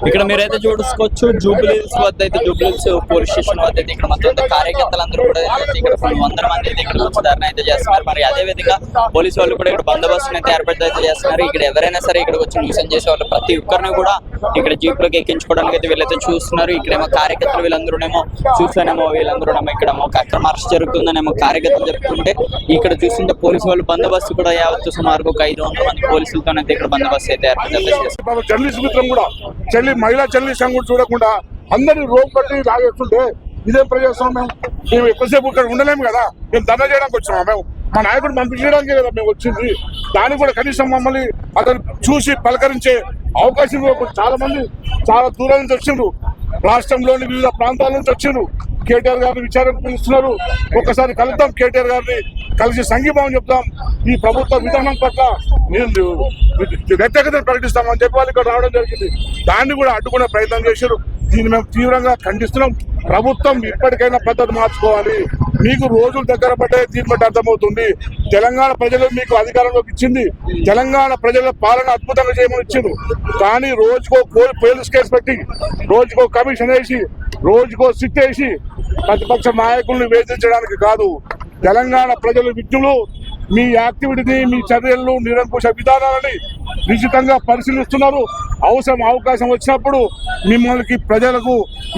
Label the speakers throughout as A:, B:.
A: ఇక్కడ మీరైతే చూసుకోవచ్చు జూబ్లీహిల్స్ వద్ద అయితే జూబ్లీహిల్స్ పోలీస్ స్టేషన్ వద్ద అయితే ఇక్కడ మొత్తం కార్యకర్తలందరూ కూడా ఇక్కడ కొన్ని వందల మంది అయితే ఇక్కడ వచ్చి ధర్నా అయితే చేస్తున్నారు. మరి అదే విధంగా పోలీసు వాళ్ళు కూడా ఇక్కడ బందోబస్తును అయితే ఏర్పాటు అయితే చేస్తున్నారు. ఇక్కడ ఎవరైనా సరే ఇక్కడ వచ్చి న్యూసెన్స్ చేసే వాళ్ళు ప్రతి ఒక్కరిని కూడా ఇక్కడ జీప్లోకి ఎక్కించుకోవడానికి అయితే వీళ్ళైతే చూస్తున్నారు. ఇక్కడేమో కార్యకర్తలు వీళ్ళందరూనేమో చూసానేమో వీళ్ళందరూనేమో ఇక్కడ అక్రమ అరెస్ట్ జరుగుతుందనేమో కార్యకర్తలు చెప్తుంటే ఇక్కడ చూస్తుంటే పోలీసు వాళ్ళు బందోబస్తు కూడా యావత్తు సుమారు ఒక 500 మంది పోలీసులతోనైతే ఇక్కడ బందోబస్తు అయితే ఏర్పాటు చేస్తారు.
B: జర్నలిస్ట్ మిత్రం కూడా మహిళా జర్నలిస్ట్ కూడా చూడకుండా అందరినీ రోడ్ పట్టి లాగేస్తుంటే ఇదేం ప్రజాస్వామ్యం? మేము ఎక్కువసేపు ఇక్కడ ఉండలేము కదా, మేము ధర్నా చేయడానికి వచ్చినాం. మేము మా నాయకుడు పంపించడానికే కదా మేము వచ్చింది. దానికి కూడా కనీసం మమ్మల్ని అతను చూసి పలకరించే అవకాశం చాలా మంది చాలా దూరం నుంచి వచ్చిండ్రు, రాష్ట్రంలోని వివిధ ప్రాంతాల నుంచి వచ్చిండ్రు. కేటీఆర్ గారిని విచారణకు పిలుస్తున్నారు. ఒక్కసారి కలుద్దాం, కేటీఆర్ గారిని కలిసి సంఘీభావం చెప్తాం, ఈ ప్రభుత్వ విధానం పట్ల నేను వ్యతిరేకతను ప్రకటిస్తామని చెప్పి వాళ్ళు ఇక్కడ రావడం జరిగింది. దాన్ని కూడా అడ్డుకునే ప్రయత్నం చేశారు. దీన్ని మేము తీవ్రంగా ఖండిస్తున్నాం. ప్రభుత్వం ఇప్పటికైనా పద్ధతి మార్చుకోవాలి. మీకు రోజులు దగ్గర పడ్డే దీన్ని బట్టి అర్థమవుతుంది. తెలంగాణ ప్రజలు మీకు అధికారంలోకి ఇచ్చింది, తెలంగాణ ప్రజల పాలన అద్భుతంగా చేయమని ఇచ్చింది. కానీ రోజుకో పోలీస్ కేసు పెట్టి, రోజుకో కమిషన్ వేసి, రోజుకో సిట్ వేసి ప్రతిపక్ష నాయకుల్ని వేధించడానికి కాదు. తెలంగాణ ప్రజల విజ్ఞులు మీ యాక్టివిటీని, మీ చర్యలను, నిరంకుశ విధానాలని నిశ్చితంగా పరిశీలిస్తున్నారు. అవకాశం వచ్చినప్పుడు మిమ్మల్ని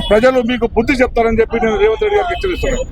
B: ప్రజలు మీకు బుద్ధి చెప్తారని చెప్పి నేను రేవంత్ రెడ్డి గారికి హెచ్చరిస్తున్నాను.